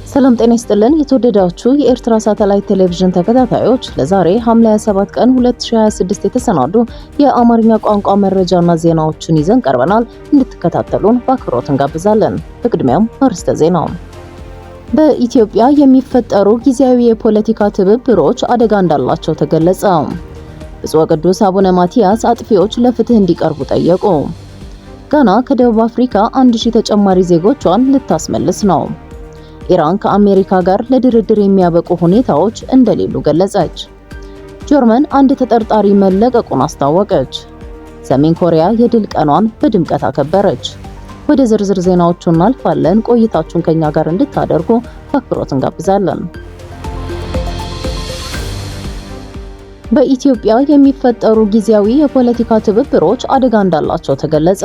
ሰላም ጤና ይስጥልን። የተወደዳችሁ የኤርትራ ሳተላይት ቴሌቪዥን ተከታታዮች ለዛሬ ሐምሌ 27 ቀን 2026 የተሰናዱ የአማርኛ ቋንቋ መረጃና ዜናዎችን ይዘን ቀርበናል። እንድትከታተሉን በአክብሮት እንጋብዛለን። በቅድሚያም አርዕስተ ዜናው። በኢትዮጵያ የሚፈጠሩ ጊዜያዊ የፖለቲካ ትብብሮች አደጋ እንዳላቸው ተገለጸ። ብፁዕ ቅዱስ አቡነ ማትያስ አጥፊዎች ለፍትህ እንዲቀርቡ ጠየቁ። ጋና ከደቡብ አፍሪካ 1000 ተጨማሪ ዜጎቿን ልታስመልስ ነው። ኢራን ከአሜሪካ ጋር ለድርድር የሚያበቁ ሁኔታዎች እንደሌሉ ገለጸች። ጀርመን አንድ ተጠርጣሪ መለቀቁን አስታወቀች። ሰሜን ኮሪያ የድል ቀኗን በድምቀት አከበረች። ወደ ዝርዝር ዜናዎቹ እናልፋለን። ቆይታችሁን ከኛ ጋር እንድታደርጉ በአክብሮት እንጋብዛለን። በኢትዮጵያ የሚፈጠሩ ጊዜያዊ የፖለቲካ ትብብሮች አደጋ እንዳላቸው ተገለጸ።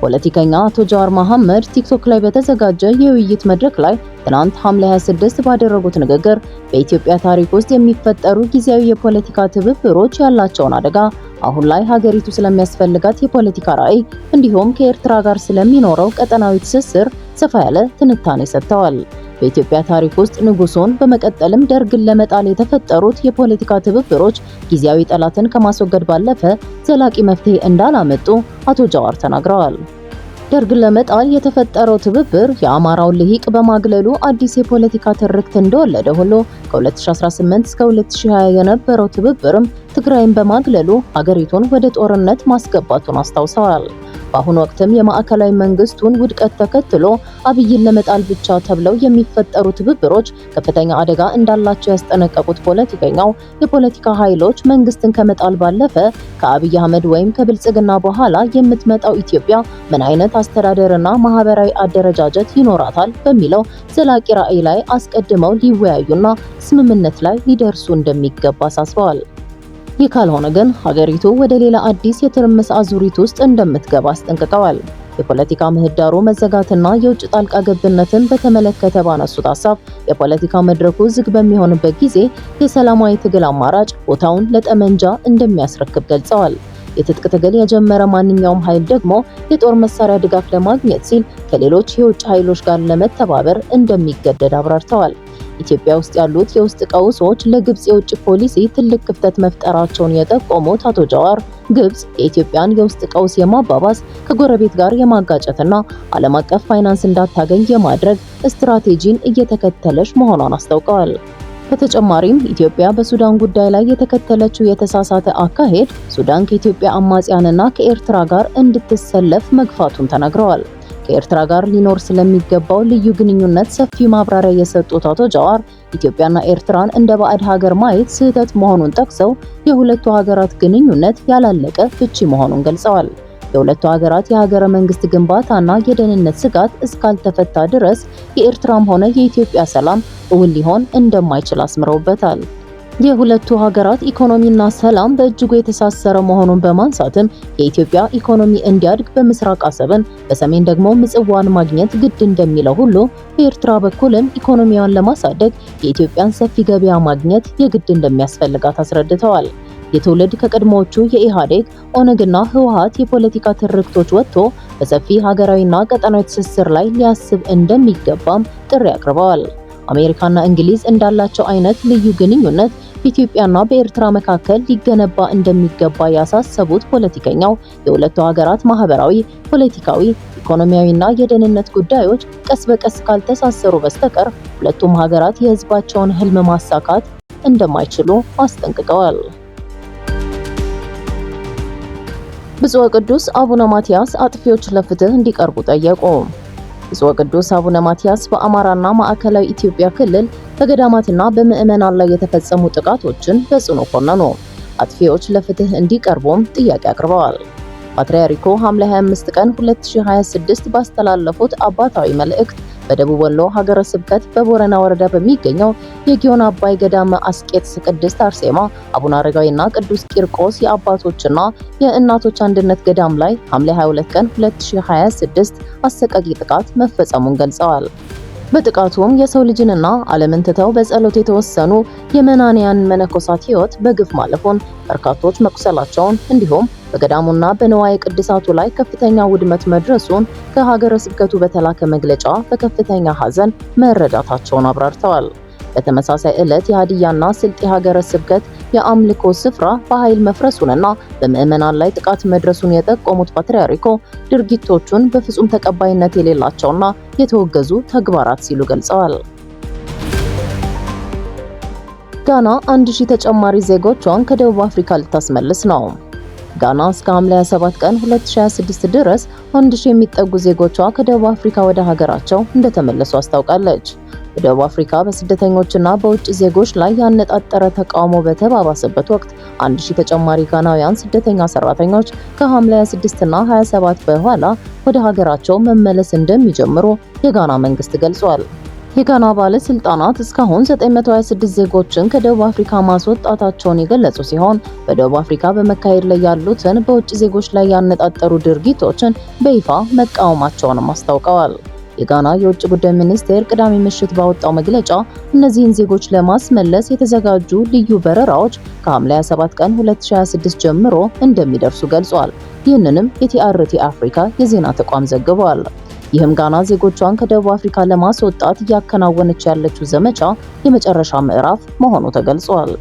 ፖለቲከኛ አቶ ጃዋር መሐመድ ቲክቶክ ላይ በተዘጋጀ የውይይት መድረክ ላይ ትናንት ሐምሌ 26 ባደረጉት ንግግር በኢትዮጵያ ታሪክ ውስጥ የሚፈጠሩ ጊዜያዊ የፖለቲካ ትብብሮች ያላቸውን አደጋ፣ አሁን ላይ ሀገሪቱ ስለሚያስፈልጋት የፖለቲካ ራዕይ እንዲሁም ከኤርትራ ጋር ስለሚኖረው ቀጠናዊ ትስስር ሰፋ ያለ ትንታኔ ሰጥተዋል። በኢትዮጵያ ታሪክ ውስጥ ንጉሱን በመቀጠልም ደርግን ለመጣል የተፈጠሩት የፖለቲካ ትብብሮች ጊዜያዊ ጠላትን ከማስወገድ ባለፈ ዘላቂ መፍትሄ እንዳላመጡ አቶ ጃዋር ተናግረዋል። ደርግን ለመጣል የተፈጠረው ትብብር የአማራውን ልሂቅ በማግለሉ አዲስ የፖለቲካ ትርክት እንደወለደ ሁሉ ከ2018 እስከ 2020 የነበረው ትብብርም ትግራይን በማግለሉ ሀገሪቱን ወደ ጦርነት ማስገባቱን አስታውሰዋል። በአሁኑ ወቅትም የማዕከላዊ መንግስቱን ውድቀት ተከትሎ አብይን ለመጣል ብቻ ተብለው የሚፈጠሩ ትብብሮች ከፍተኛ አደጋ እንዳላቸው ያስጠነቀቁት ፖለቲከኛው የፖለቲካ ኃይሎች መንግስትን ከመጣል ባለፈ ከአብይ አህመድ ወይም ከብልጽግና በኋላ የምትመጣው ኢትዮጵያ ምን አይነት አስተዳደርና ማህበራዊ አደረጃጀት ይኖራታል በሚለው ዘላቂ ራዕይ ላይ አስቀድመው ሊወያዩና ስምምነት ላይ ሊደርሱ እንደሚገባ አሳስበዋል። ይህ ካልሆነ ግን ሀገሪቱ ወደ ሌላ አዲስ የትርምስ አዙሪት ውስጥ እንደምትገባ አስጠንቅቀዋል። የፖለቲካ ምህዳሩ መዘጋትና የውጭ ጣልቃ ገብነትን በተመለከተ ባነሱት ሀሳብ የፖለቲካ መድረኩ ዝግ በሚሆንበት ጊዜ የሰላማዊ ትግል አማራጭ ቦታውን ለጠመንጃ እንደሚያስረክብ ገልጸዋል። የትጥቅ ትግል የጀመረ ማንኛውም ኃይል ደግሞ የጦር መሳሪያ ድጋፍ ለማግኘት ሲል ከሌሎች የውጭ ኃይሎች ጋር ለመተባበር እንደሚገደድ አብራርተዋል። ኢትዮጵያ ውስጥ ያሉት የውስጥ ቀውሶች ለግብጽ የውጭ ፖሊሲ ትልቅ ክፍተት መፍጠራቸውን የጠቆሙት አቶ ጃዋር ግብጽ የኢትዮጵያን የውስጥ ቀውስ የማባባስ ከጎረቤት ጋር የማጋጨትና ዓለም አቀፍ ፋይናንስ እንዳታገኝ የማድረግ ስትራቴጂን እየተከተለች መሆኗን አስታውቀዋል። በተጨማሪም ኢትዮጵያ በሱዳን ጉዳይ ላይ የተከተለችው የተሳሳተ አካሄድ ሱዳን ከኢትዮጵያ አማጽያንና ከኤርትራ ጋር እንድትሰለፍ መግፋቱን ተናግረዋል። ከኤርትራ ጋር ሊኖር ስለሚገባው ልዩ ግንኙነት ሰፊ ማብራሪያ የሰጡት አቶ ጃዋር ኢትዮጵያና ኤርትራን እንደ ባዕድ ሀገር ማየት ስህተት መሆኑን ጠቅሰው የሁለቱ ሀገራት ግንኙነት ያላለቀ ፍቺ መሆኑን ገልጸዋል። የሁለቱ ሀገራት የሀገረ መንግስት ግንባታና የደህንነት ስጋት እስካልተፈታ ድረስ የኤርትራም ሆነ የኢትዮጵያ ሰላም እውን ሊሆን እንደማይችል አስምረውበታል። የሁለቱ ሀገራት ኢኮኖሚና ሰላም በእጅጉ የተሳሰረ መሆኑን በማንሳትም የኢትዮጵያ ኢኮኖሚ እንዲያድግ በምስራቅ አሰብን በሰሜን ደግሞ ምጽዋን ማግኘት ግድ እንደሚለው ሁሉ በኤርትራ በኩልም ኢኮኖሚዋን ለማሳደግ የኢትዮጵያን ሰፊ ገበያ ማግኘት የግድ እንደሚያስፈልጋት አስረድተዋል። የትውልድ ከቀድሞዎቹ የኢህአዴግ ኦነግና ህወሓት የፖለቲካ ትርክቶች ወጥቶ በሰፊ ሀገራዊና ቀጠናዊ ትስስር ላይ ሊያስብ እንደሚገባም ጥሪ አቅርበዋል። አሜሪካና እንግሊዝ እንዳላቸው አይነት ልዩ ግንኙነት በኢትዮጵያና በኤርትራ መካከል ሊገነባ እንደሚገባ ያሳሰቡት ፖለቲከኛው የሁለቱ ሀገራት ማህበራዊ፣ ፖለቲካዊ፣ ኢኮኖሚያዊና የደህንነት ጉዳዮች ቀስ በቀስ ካልተሳሰሩ በስተቀር ሁለቱም ሀገራት የህዝባቸውን ህልም ማሳካት እንደማይችሉ አስጠንቅቀዋል። ብፁዕ ቅዱስ አቡነ ማትያስ አጥፊዎች ለፍትህ እንዲቀርቡ ጠየቁ። ብፁዕ ቅዱስ አቡነ ማትያስ በአማራና ማዕከላዊ ኢትዮጵያ ክልል በገዳማትና በምዕመናን ላይ የተፈጸሙ ጥቃቶችን በጽኑ ኮነኑ። አጥፊዎች ለፍትህ እንዲቀርቡም ጥያቄ አቅርበዋል። ፓትርያርኩ ሐምሌ 25 ቀን 2026 ባስተላለፉት አባታዊ መልእክት በደቡብ ወሎ ሀገረ ስብከት በቦረና ወረዳ በሚገኘው የጊዮን አባይ ገዳመ አስቄጥስ ቅድስት አርሴማ አቡነ አረጋዊና ቅዱስ ቂርቆስ የአባቶችና የእናቶች አንድነት ገዳም ላይ ሐምሌ 22 ቀን 2026 አሰቃቂ ጥቃት መፈጸሙን ገልጸዋል። በጥቃቱም የሰው ልጅንና ዓለምን ትተው በጸሎት የተወሰኑ የመናንያን መነኮሳት ሕይወት በግፍ ማለፉን፣ በርካቶች መቁሰላቸውን እንዲሁም በገዳሙና በንዋየ ቅድሳቱ ላይ ከፍተኛ ውድመት መድረሱን ከሀገረ ስብከቱ በተላከ መግለጫ በከፍተኛ ሐዘን መረዳታቸውን አብራርተዋል። በተመሳሳይ ዕለት የሀዲያና ስልጤ ሀገረ ስብከት የአምልኮ ስፍራ በኃይል መፍረሱንና በምዕመናን ላይ ጥቃት መድረሱን የጠቆሙት ፓትርያርኩ ድርጊቶቹን በፍጹም ተቀባይነት የሌላቸውና የተወገዙ ተግባራት ሲሉ ገልጸዋል። ጋና 1000 ተጨማሪ ዜጎቿን ከደቡብ አፍሪካ ልታስመልስ ነው። ጋና እስከ ሐምሌ 27 ቀን 2026 ድረስ 1000 የሚጠጉ ዜጎቿ ከደቡብ አፍሪካ ወደ ሀገራቸው እንደተመለሱ አስታውቃለች። በደቡብ አፍሪካ በስደተኞችና በውጭ ዜጎች ላይ ያነጣጠረ ተቃውሞ በተባባሰበት ወቅት 1000 ተጨማሪ ጋናውያን ስደተኛ ሰራተኞች ከሐምሌ 26 እና 27 በኋላ ወደ ሀገራቸው መመለስ እንደሚጀምሩ የጋና መንግስት ገልጿል። የጋና ባለስልጣናት እስካሁን 926 ዜጎችን ከደቡብ አፍሪካ ማስወጣታቸውን የገለጹ ሲሆን በደቡብ አፍሪካ በመካሄድ ላይ ያሉትን በውጭ ዜጎች ላይ ያነጣጠሩ ድርጊቶችን በይፋ መቃወማቸውንም አስታውቀዋል። የጋና የውጭ ጉዳይ ሚኒስቴር ቅዳሜ ምሽት ባወጣው መግለጫ እነዚህን ዜጎች ለማስመለስ የተዘጋጁ ልዩ በረራዎች ከሐምሌ 27 ቀን 2026 ጀምሮ እንደሚደርሱ ገልጿል። ይህንንም የቲአርቲ አፍሪካ የዜና ተቋም ዘግቧል። ይህም ጋና ዜጎቿን ከደቡብ አፍሪካ ለማስወጣት እያከናወነች ያለችው ዘመቻ የመጨረሻ ምዕራፍ መሆኑ ተገልጿል።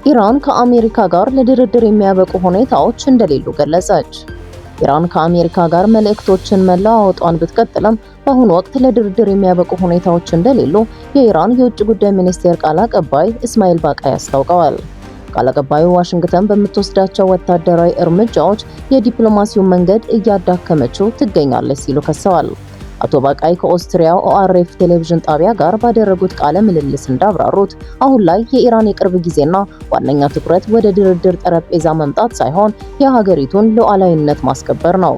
ኢራን ከአሜሪካ ጋር ለድርድር የሚያበቁ ሁኔታዎች እንደሌሉ ገለጸች። ኢራን ከአሜሪካ ጋር መልእክቶችን መለዋወጧን ብትቀጥልም በአሁኑ ወቅት ለድርድር የሚያበቁ ሁኔታዎች እንደሌሉ የኢራን የውጭ ጉዳይ ሚኒስቴር ቃል አቀባይ እስማኤል ባቃይ አስታውቀዋል። ቃል አቀባዩ ዋሽንግተን በምትወስዳቸው ወታደራዊ እርምጃዎች የዲፕሎማሲውን መንገድ እያዳከመችው ትገኛለች ሲሉ ከሰዋል። አቶ ባቃይ ከኦስትሪያው ኦአርኤፍ ቴሌቪዥን ጣቢያ ጋር ባደረጉት ቃለ ምልልስ እንዳብራሩት አሁን ላይ የኢራን የቅርብ ጊዜና ዋነኛ ትኩረት ወደ ድርድር ጠረጴዛ መምጣት ሳይሆን የሀገሪቱን ሉዓላዊነት ማስከበር ነው።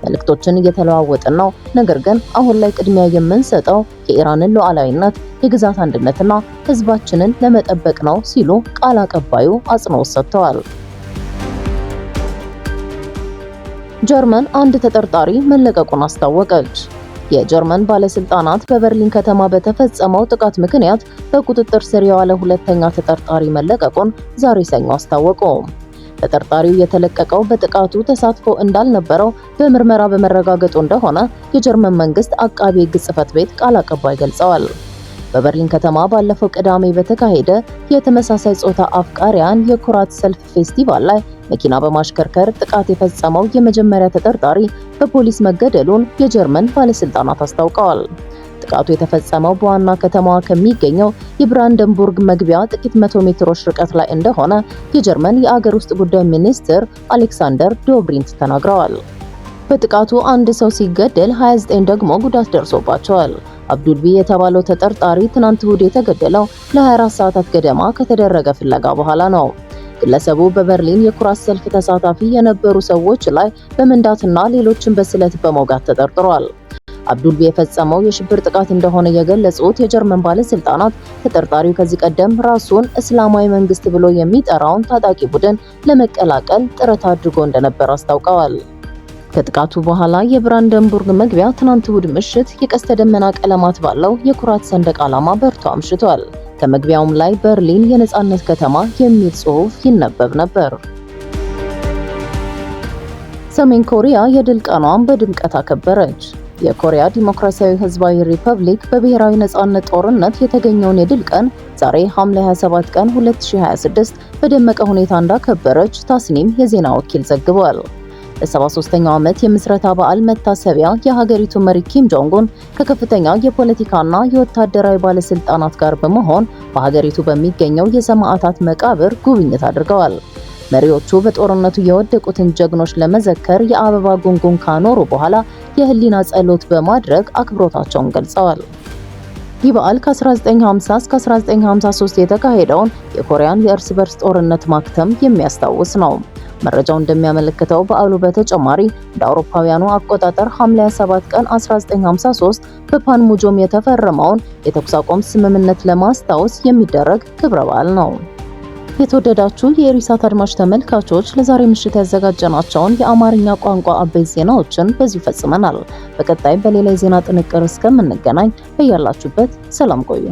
መልእክቶችን እየተለዋወጥን ነው፣ ነገር ግን አሁን ላይ ቅድሚያ የምንሰጠው የኢራንን ሉዓላዊነት፣ የግዛት አንድነትና ሕዝባችንን ለመጠበቅ ነው ሲሉ ቃል አቀባዩ አጽንኦት ሰጥተዋል። ጀርመን አንድ ተጠርጣሪ መለቀቁን አስታወቀች። የጀርመን ባለስልጣናት በበርሊን ከተማ በተፈጸመው ጥቃት ምክንያት በቁጥጥር ስር የዋለ ሁለተኛ ተጠርጣሪ መለቀቁን ዛሬ ሰኞ አስታወቁ። ተጠርጣሪው የተለቀቀው በጥቃቱ ተሳትፎ እንዳልነበረው በምርመራ በመረጋገጡ እንደሆነ የጀርመን መንግስት አቃቤ ሕግ ጽሕፈት ቤት ቃል አቀባይ ገልጸዋል። በበርሊን ከተማ ባለፈው ቅዳሜ በተካሄደ የተመሳሳይ ጾታ አፍቃሪያን የኩራት ሰልፍ ፌስቲቫል ላይ መኪና በማሽከርከር ጥቃት የፈጸመው የመጀመሪያ ተጠርጣሪ በፖሊስ መገደሉን የጀርመን ባለስልጣናት አስታውቀዋል። ጥቃቱ የተፈጸመው በዋና ከተማዋ ከሚገኘው የብራንደንቡርግ መግቢያ ጥቂት 100 ሜትሮች ርቀት ላይ እንደሆነ የጀርመን የአገር ውስጥ ጉዳይ ሚኒስትር አሌክሳንደር ዶብሪንት ተናግረዋል። በጥቃቱ አንድ ሰው ሲገደል 29 ደግሞ ጉዳት ደርሶባቸዋል። አብዱልቢ የተባለው ተጠርጣሪ ትናንት እሁድ የተገደለው ለ24 ሰዓታት ገደማ ከተደረገ ፍለጋ በኋላ ነው። ግለሰቡ በበርሊን የኩራት ሰልፍ ተሳታፊ የነበሩ ሰዎች ላይ በመንዳትና ሌሎችን በስለት በመውጋት ተጠርጥሯል። አብዱልቢ የፈጸመው የሽብር ጥቃት እንደሆነ የገለጹት የጀርመን ባለስልጣናት ተጠርጣሪው ከዚህ ቀደም ራሱን እስላማዊ መንግስት ብሎ የሚጠራውን ታጣቂ ቡድን ለመቀላቀል ጥረት አድርጎ እንደነበር አስታውቀዋል። ከጥቃቱ በኋላ የብራንደንቡርግ መግቢያ ትናንት እሁድ ምሽት የቀስተ ደመና ቀለማት ባለው የኩራት ሰንደቅ ዓላማ በርቶ አምሽቷል። ከመግቢያውም ላይ በርሊን የነጻነት ከተማ የሚል ጽሑፍ ይነበብ ነበር። ሰሜን ኮሪያ የድል ቀኗን በድምቀት አከበረች። የኮሪያ ዲሞክራሲያዊ ህዝባዊ ሪፐብሊክ በብሔራዊ ነጻነት ጦርነት የተገኘውን የድል ቀን ዛሬ ሐምሌ 27 ቀን 2026 በደመቀ ሁኔታ እንዳከበረች ታስኒም የዜና ወኪል ዘግቧል። ለ73ኛው ዓመት የምስረታ በዓል መታሰቢያ የሀገሪቱ መሪ ኪም ጆንግ ኡን ከከፍተኛ የፖለቲካና የወታደራዊ ባለስልጣናት ጋር በመሆን በሀገሪቱ በሚገኘው የሰማዕታት መቃብር ጉብኝት አድርገዋል። መሪዎቹ በጦርነቱ የወደቁትን ጀግኖች ለመዘከር የአበባ ጉንጉን ካኖሩ በኋላ የህሊና ጸሎት በማድረግ አክብሮታቸውን ገልጸዋል። ይህ በዓል ከ1950 እስከ 1953 የተካሄደውን የኮሪያን የእርስ በርስ ጦርነት ማክተም የሚያስታውስ ነው። መረጃው እንደሚያመለክተው በዓሉ በተጨማሪ እንደ አውሮፓውያኑ አቆጣጠር ሐምሌ 7 ቀን 1953 በፓንሙጆም የተፈረመውን የተኩስ አቁም ስምምነት ለማስታወስ የሚደረግ ክብረ በዓል ነው። የተወደዳችሁ የኢሳት አድማጭ ተመልካቾች ለዛሬ ምሽት ያዘጋጀናቸውን የአማርኛ ቋንቋ አበይት ዜናዎችን በዚሁ ፈጽመናል። በቀጣይ በሌላ የዜና ጥንቅር እስከምንገናኝ በያላችሁበት ሰላም ቆዩ።